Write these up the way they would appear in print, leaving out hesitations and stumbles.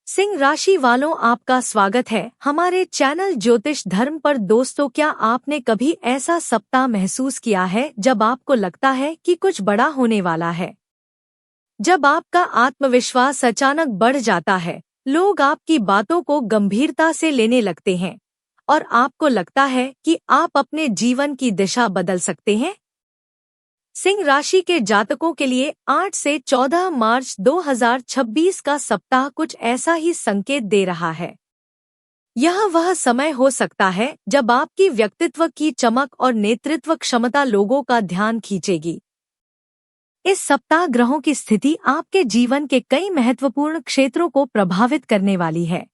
सिंह राशि वालों, आपका स्वागत है हमारे चैनल ज्योतिष धर्म पर। दोस्तों, क्या आपने कभी ऐसा सप्ताह महसूस किया है जब आपको लगता है कि कुछ बड़ा होने वाला है? जब आपका आत्मविश्वास अचानक बढ़ जाता है, लोग आपकी बातों को गंभीरता से लेने लगते हैं और आपको लगता है कि आप अपने जीवन की दिशा बदल सकते हैं। सिंह राशि के जातकों के लिए 8 से 14 मार्च 2026 का सप्ताह कुछ ऐसा ही संकेत दे रहा है। यह वह समय हो सकता है जब आपकी व्यक्तित्व की चमक और नेतृत्व क्षमता लोगों का ध्यान खींचेगी। इस सप्ताह ग्रहों की स्थिति आपके जीवन के कई महत्वपूर्ण क्षेत्रों को प्रभावित करने वाली है।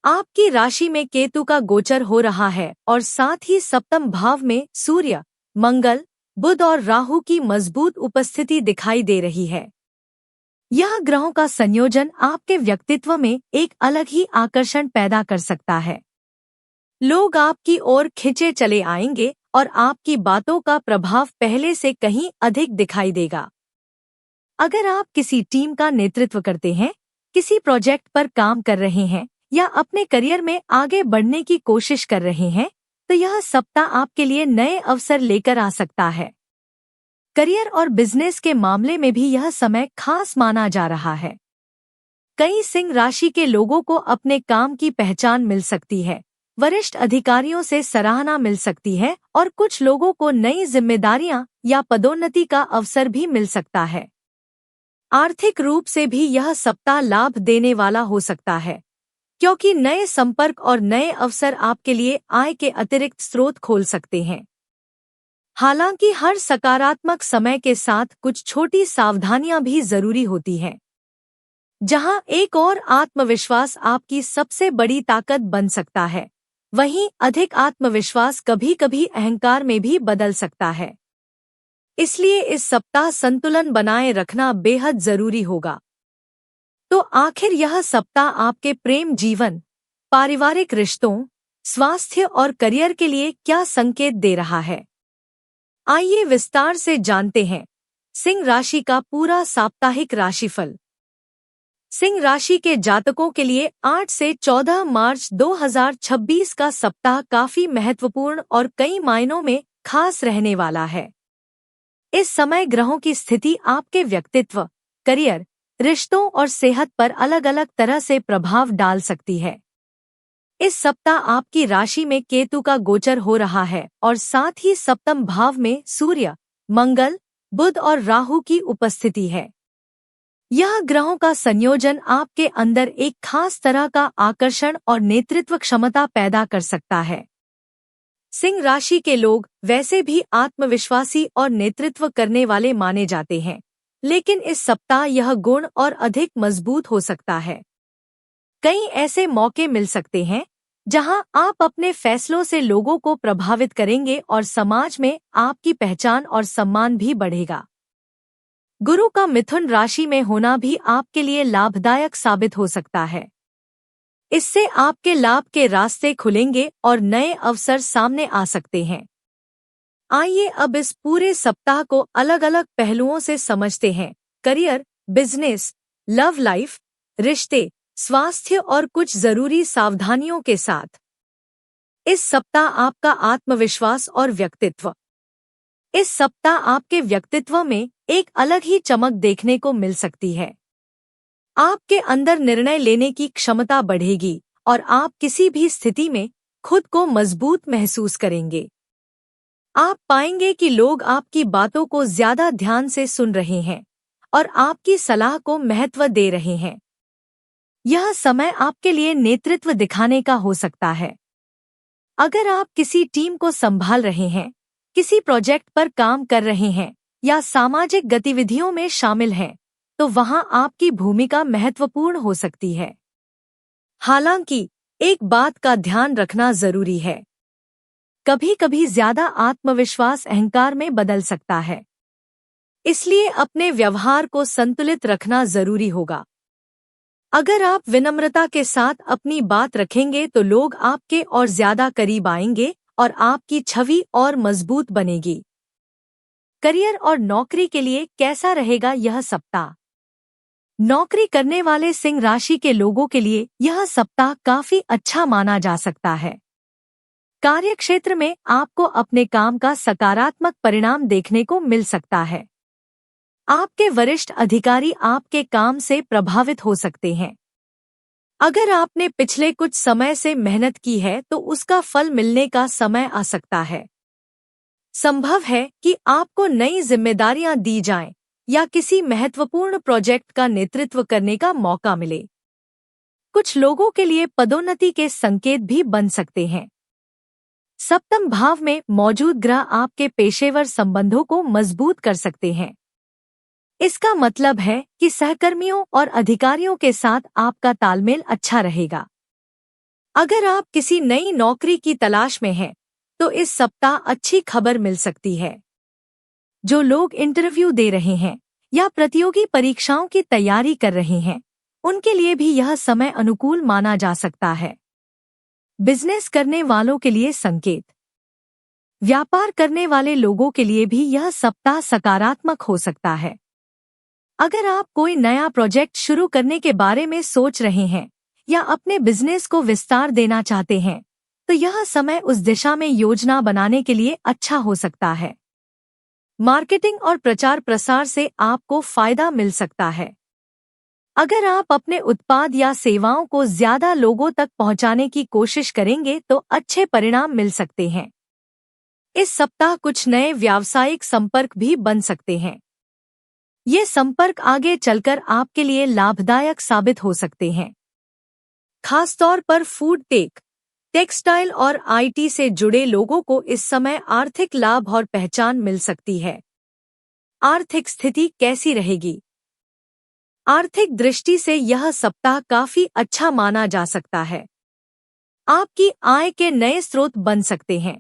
आपकी राशि में केतु का गोचर हो रहा है और साथ ही सप्तम भाव में सूर्य, मंगल, बुध और राहु की मजबूत उपस्थिति दिखाई दे रही है। यह ग्रहों का संयोजन आपके व्यक्तित्व में एक अलग ही आकर्षण पैदा कर सकता है। लोग आपकी ओर खिंचे चले आएंगे और आपकी बातों का प्रभाव पहले से कहीं अधिक दिखाई देगा। अगर आप किसी टीम का नेतृत्व करते हैं, किसी प्रोजेक्ट पर काम कर रहे हैं या अपने करियर में आगे बढ़ने की कोशिश कर रहे हैं, तो यह सप्ताह आपके लिए नए अवसर लेकर आ सकता है। करियर और बिजनेस के मामले में भी यह समय खास माना जा रहा है। कई सिंह राशि के लोगों को अपने काम की पहचान मिल सकती है, वरिष्ठ अधिकारियों से सराहना मिल सकती है और कुछ लोगों को नई जिम्मेदारियां या पदोन्नति का अवसर भी मिल सकता है। आर्थिक रूप से भी यह सप्ताह लाभ देने वाला हो सकता है, क्योंकि नए संपर्क और नए अवसर आपके लिए आय के अतिरिक्त स्रोत खोल सकते हैं। हालांकि हर सकारात्मक समय के साथ कुछ छोटी सावधानियां भी जरूरी होती हैं। जहां एक और आत्मविश्वास आपकी सबसे बड़ी ताकत बन सकता है, वहीं अधिक आत्मविश्वास कभी-कभी अहंकार में भी बदल सकता है। इसलिए इस सप्ताह संतुलन बनाए रखना बेहद जरूरी होगा। तो आखिर यह सप्ताह आपके प्रेम जीवन, पारिवारिक रिश्तों, स्वास्थ्य और करियर के लिए क्या संकेत दे रहा है? आइए विस्तार से जानते हैं सिंह राशि का पूरा साप्ताहिक राशिफल। सिंह राशि के जातकों के लिए 8 से 14 मार्च 2026 का सप्ताह काफी महत्वपूर्ण और कई मायनों में खास रहने वाला है। इस समय ग्रहों की स्थिति आपके व्यक्तित्व, करियर, रिश्तों और सेहत पर अलग-अलग तरह से प्रभाव डाल सकती है। इस सप्ताह आपकी राशि में केतु का गोचर हो रहा है और साथ ही सप्तम भाव में सूर्य, मंगल, बुध और राहु की उपस्थिति है। यह ग्रहों का संयोजन आपके अंदर एक खास तरह का आकर्षण और नेतृत्व क्षमता पैदा कर सकता है। सिंह राशि के लोग वैसे भी आत्मविश्वासी और नेतृत्व करने वाले माने जाते हैं, लेकिन इस सप्ताह यह गुण और अधिक मजबूत हो सकता है। कई ऐसे मौके मिल सकते हैं जहां आप अपने फैसलों से लोगों को प्रभावित करेंगे और समाज में आपकी पहचान और सम्मान भी बढ़ेगा। गुरु का मिथुन राशि में होना भी आपके लिए लाभदायक साबित हो सकता है। इससे आपके लाभ के रास्ते खुलेंगे और नए अवसर सामने आ सकते हैं। आइए अब इस पूरे सप्ताह को अलग-अलग पहलुओं से समझते हैं। करियर, बिजनेस, लव लाइफ, रिश्ते, स्वास्थ्य और कुछ जरूरी सावधानियों के साथ। इस सप्ताह आपका आत्मविश्वास और व्यक्तित्व। इस सप्ताह आपके व्यक्तित्व में एक अलग ही चमक देखने को मिल सकती है। आपके अंदर निर्णय लेने की क्षमता बढ़ेगी और आप किसी भी स्थिति में खुद को मजबूत महसूस करेंगे। आप पाएंगे कि लोग आपकी बातों को ज्यादा ध्यान से सुन रहे हैं और आपकी सलाह को महत्व दे रहे हैं। यह समय आपके लिए नेतृत्व दिखाने का हो सकता है। अगर आप किसी टीम को संभाल रहे हैं, किसी प्रोजेक्ट पर काम कर रहे हैं या सामाजिक गतिविधियों में शामिल हैं, तो वहां आपकी भूमिका महत्वपूर्ण हो सकती है। हालांकि एक बात का ध्यान रखना जरूरी है। कभी-कभी ज्यादा आत्मविश्वास अहंकार में बदल सकता है। इसलिए अपने व्यवहार को संतुलित रखना जरूरी होगा। अगर आप विनम्रता के साथ अपनी बात रखेंगे तो लोग आपके और ज्यादा करीब आएंगे और आपकी छवि और मजबूत बनेगी। करियर और नौकरी के लिए कैसा रहेगा यह सप्ताह? नौकरी करने वाले सिंह राशि के लोगों के लिए यह सप्ताह काफी अच्छा माना जा सकता है। कार्यक्षेत्र में आपको अपने काम का सकारात्मक परिणाम देखने को मिल सकता है। आपके वरिष्ठ अधिकारी आपके काम से प्रभावित हो सकते हैं। अगर आपने पिछले कुछ समय से मेहनत की है तो उसका फल मिलने का समय आ सकता है। संभव है कि आपको नई जिम्मेदारियां दी जाएं या किसी महत्वपूर्ण प्रोजेक्ट का नेतृत्व करने का मौका मिले। कुछ लोगों के लिए पदोन्नति के संकेत भी बन सकते हैं। सप्तम भाव में मौजूद ग्रह आपके पेशेवर संबंधों को मजबूत कर सकते हैं। इसका मतलब है कि सहकर्मियों और अधिकारियों के साथ आपका तालमेल अच्छा रहेगा। अगर आप किसी नई नौकरी की तलाश में हैं, तो इस सप्ताह अच्छी खबर मिल सकती है। जो लोग इंटरव्यू दे रहे हैं या प्रतियोगी परीक्षाओं की तैयारी कर रहे हैं, उनके लिए भी यह समय अनुकूल माना जा सकता है। बिजनेस करने वालों के लिए संकेत। व्यापार करने वाले लोगों के लिए भी यह सप्ताह सकारात्मक हो सकता है। अगर आप कोई नया प्रोजेक्ट शुरू करने के बारे में सोच रहे हैं या अपने बिजनेस को विस्तार देना चाहते हैं, तो यह समय उस दिशा में योजना बनाने के लिए अच्छा हो सकता है। मार्केटिंग और प्रचार प्रसार से आपको फायदा मिल सकता है। अगर आप अपने उत्पाद या सेवाओं को ज्यादा लोगों तक पहुंचाने की कोशिश करेंगे तो अच्छे परिणाम मिल सकते हैं। इस सप्ताह कुछ नए व्यावसायिक संपर्क भी बन सकते हैं। ये संपर्क आगे चलकर आपके लिए लाभदायक साबित हो सकते हैं। खासतौर पर फूड टेक, टेक्सटाइल और आईटी से जुड़े लोगों को इस समय आर्थिक लाभ और पहचान मिल सकती है। आर्थिक स्थिति कैसी रहेगी? आर्थिक दृष्टि से यह सप्ताह काफी अच्छा माना जा सकता है। आपकी आय के नए स्रोत बन सकते हैं।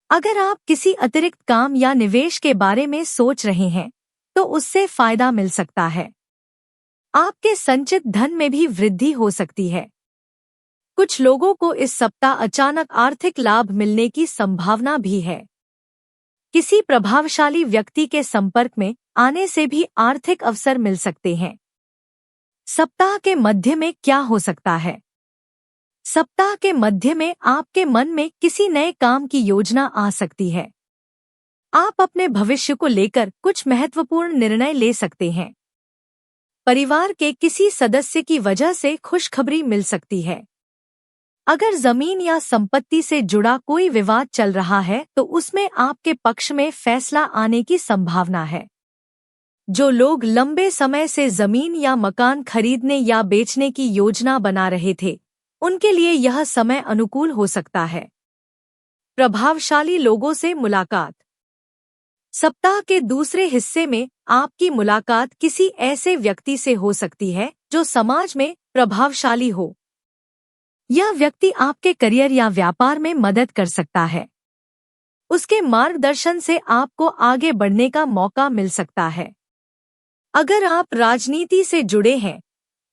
अगर आप किसी अतिरिक्त काम या निवेश के बारे में सोच रहे हैं, तो उससे फायदा मिल सकता है। आपके संचित धन में भी वृद्धि हो सकती है। कुछ लोगों को इस सप्ताह अचानक आर्थिक लाभ मिलने की संभावना भी है। किसी प्रभावशाली व्यक्ति के संपर्क में आने से भी आर्थिक अवसर मिल सकते हैं। सप्ताह के मध्य में क्या हो सकता है? सप्ताह के मध्य में आपके मन में किसी नए काम की योजना आ सकती है। आप अपने भविष्य को लेकर कुछ महत्वपूर्ण निर्णय ले सकते हैं। परिवार के किसी सदस्य की वजह से खुशखबरी मिल सकती है। अगर जमीन या संपत्ति से जुड़ा कोई विवाद चल रहा है तो उसमें आपके पक्ष में फैसला आने की संभावना है। जो लोग लंबे समय से जमीन या मकान खरीदने या बेचने की योजना बना रहे थे, उनके लिए यह समय अनुकूल हो सकता है। प्रभावशाली लोगों से मुलाकात। सप्ताह के दूसरे हिस्से में आपकी मुलाकात किसी ऐसे व्यक्ति से हो सकती है जो समाज में प्रभावशाली हो। यह व्यक्ति आपके करियर या व्यापार में मदद कर सकता है। उसके मार्गदर्शन से आपको आगे बढ़ने का मौका मिल सकता है। अगर आप राजनीति से जुड़े हैं,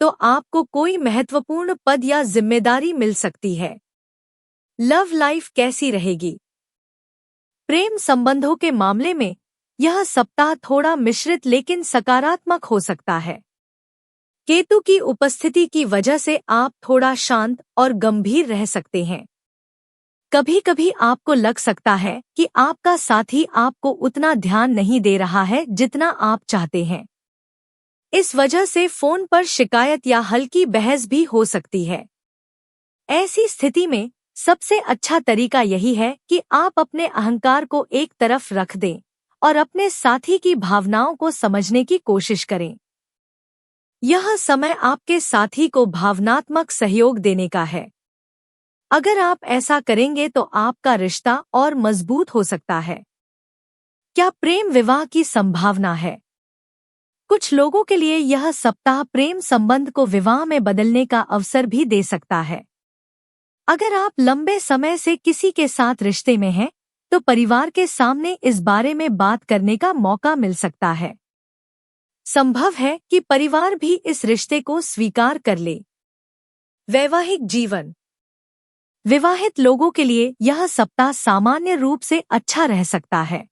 तो आपको कोई महत्वपूर्ण पद या जिम्मेदारी मिल सकती है। लव लाइफ कैसी रहेगी? प्रेम संबंधों के मामले में यह सप्ताह थोड़ा मिश्रित लेकिन सकारात्मक हो सकता है। केतु की उपस्थिति की वजह से आप थोड़ा शांत और गंभीर रह सकते हैं। कभी कभी आपको लग सकता है कि आपका साथी आपको उतना ध्यान नहीं दे रहा है जितना आप चाहते हैं। इस वजह से फोन पर शिकायत या हल्की बहस भी हो सकती है। ऐसी स्थिति में सबसे अच्छा तरीका यही है कि आप अपने अहंकार को एक तरफ रख दें और अपने साथी की भावनाओं को समझने की कोशिश करें। यह समय आपके साथी को भावनात्मक सहयोग देने का है। अगर आप ऐसा करेंगे तो आपका रिश्ता और मजबूत हो सकता है। क्या प्रेम विवाह की संभावना है? कुछ लोगों के लिए यह सप्ताह प्रेम संबंध को विवाह में बदलने का अवसर भी दे सकता है। अगर आप लंबे समय से किसी के साथ रिश्ते में हैं, तो परिवार के सामने इस बारे में बात करने का मौका मिल सकता है। संभव है कि परिवार भी इस रिश्ते को स्वीकार कर ले। वैवाहिक जीवन। विवाहित लोगों के लिए यह सप्ताह सामान्य रूप से अच्छा रह सकता है।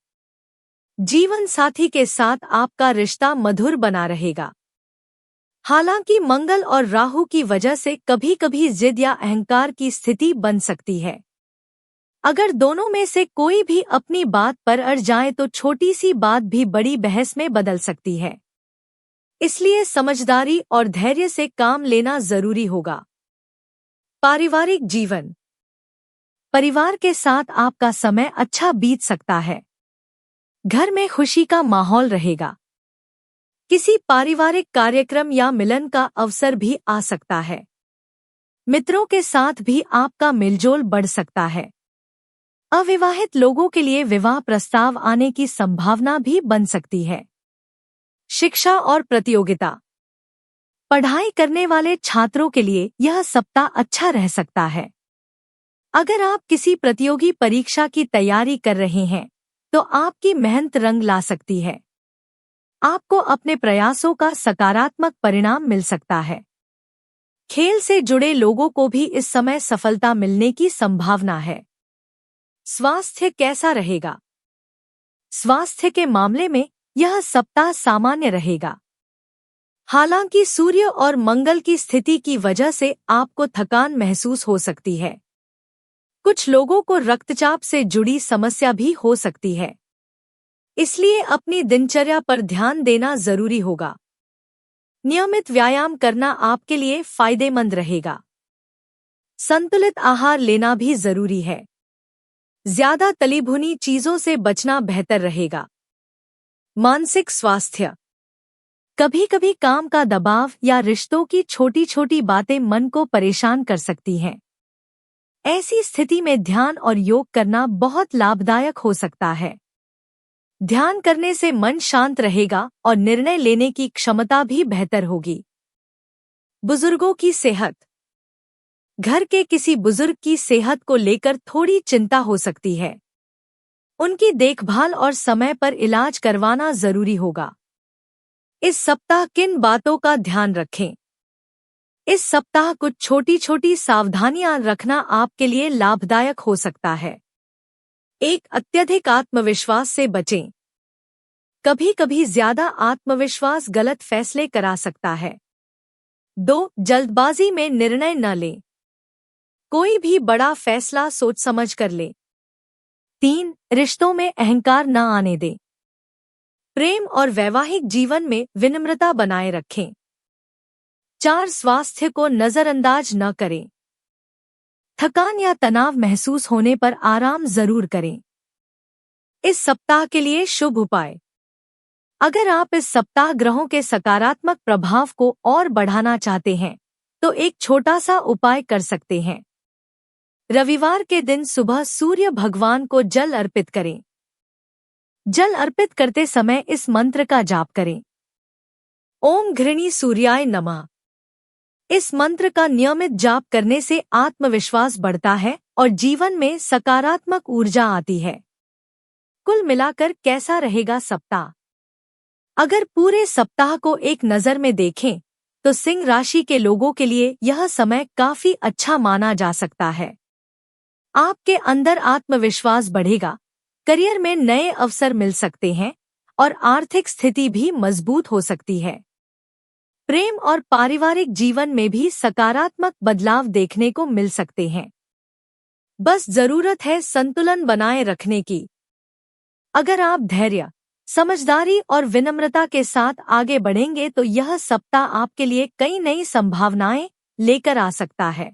जीवन साथी के साथ आपका रिश्ता मधुर बना रहेगा। हालांकि मंगल और राहु की वजह से कभी कभी जिद या अहंकार की स्थिति बन सकती है। अगर दोनों में से कोई भी अपनी बात पर अड़ जाए तो छोटी सी बात भी बड़ी बहस में बदल सकती है। इसलिए समझदारी और धैर्य से काम लेना जरूरी होगा। पारिवारिक जीवन। परिवार के साथ आपका समय अच्छा बीत सकता है। घर में खुशी का माहौल रहेगा। किसी पारिवारिक कार्यक्रम या मिलन का अवसर भी आ सकता है। मित्रों के साथ भी आपका मेलजोल बढ़ सकता है। अविवाहित लोगों के लिए विवाह प्रस्ताव आने की संभावना भी बन सकती है। शिक्षा और प्रतियोगिता। पढ़ाई करने वाले छात्रों के लिए यह सप्ताह अच्छा रह सकता है। अगर आप किसी प्रतियोगी परीक्षा की तैयारी कर रहे हैं तो आपकी मेहनत रंग ला सकती है। आपको अपने प्रयासों का सकारात्मक परिणाम मिल सकता है। खेल से जुड़े लोगों को भी इस समय सफलता मिलने की संभावना है। स्वास्थ्य कैसा रहेगा? स्वास्थ्य के मामले में यह सप्ताह सामान्य रहेगा। हालांकि सूर्य और मंगल की स्थिति की वजह से आपको थकान महसूस हो सकती है। कुछ लोगों को रक्तचाप से जुड़ी समस्या भी हो सकती है। इसलिए अपनी दिनचर्या पर ध्यान देना जरूरी होगा। नियमित व्यायाम करना आपके लिए फायदेमंद रहेगा। संतुलित आहार लेना भी जरूरी है। ज्यादा तली भुनी चीजों से बचना बेहतर रहेगा। मानसिक स्वास्थ्य। कभी कभी काम का दबाव या रिश्तों की छोटी छोटी बातें मन को परेशान कर सकती हैं। ऐसी स्थिति में ध्यान और योग करना बहुत लाभदायक हो सकता है। ध्यान करने से मन शांत रहेगा और निर्णय लेने की क्षमता भी बेहतर होगी। बुजुर्गों की सेहत। घर के किसी बुजुर्ग की सेहत को लेकर थोड़ी चिंता हो सकती है। उनकी देखभाल और समय पर इलाज करवाना जरूरी होगा। इस सप्ताह किन बातों का ध्यान रखें? इस सप्ताह कुछ छोटी छोटी सावधानियां रखना आपके लिए लाभदायक हो सकता है। 1. अत्यधिक आत्मविश्वास से बचें। कभी कभी ज्यादा आत्मविश्वास गलत फैसले करा सकता है। 2. जल्दबाजी में निर्णय न लें। कोई भी बड़ा फैसला सोच समझ कर ले। 3. रिश्तों में अहंकार न आने दें। प्रेम और वैवाहिक जीवन में विनम्रता बनाए रखें। 4. स्वास्थ्य को नजरअंदाज न करें। थकान या तनाव महसूस होने पर आराम जरूर करें। इस सप्ताह के लिए शुभ उपाय। अगर आप इस सप्ताह ग्रहों के सकारात्मक प्रभाव को और बढ़ाना चाहते हैं तो एक छोटा सा उपाय कर सकते हैं। रविवार के दिन सुबह सूर्य भगवान को जल अर्पित करें। जल अर्पित करते समय इस मंत्र का जाप करें। ओम घृणी सूर्याय नमः। इस मंत्र का नियमित जाप करने से आत्मविश्वास बढ़ता है और जीवन में सकारात्मक ऊर्जा आती है। कुल मिलाकर कैसा रहेगा सप्ताह? अगर पूरे सप्ताह को एक नज़र में देखें तो सिंह राशि के लोगों के लिए यह समय काफी अच्छा माना जा सकता है। आपके अंदर आत्मविश्वास बढ़ेगा, करियर में नए अवसर मिल सकते हैं और आर्थिक स्थिति भी मजबूत हो सकती है। प्रेम और पारिवारिक जीवन में भी सकारात्मक बदलाव देखने को मिल सकते हैं। बस जरूरत है संतुलन बनाए रखने की। अगर आप धैर्य, समझदारी और विनम्रता के साथ आगे बढ़ेंगे तो यह सप्ताह आपके लिए कई नई संभावनाएं लेकर आ सकता है।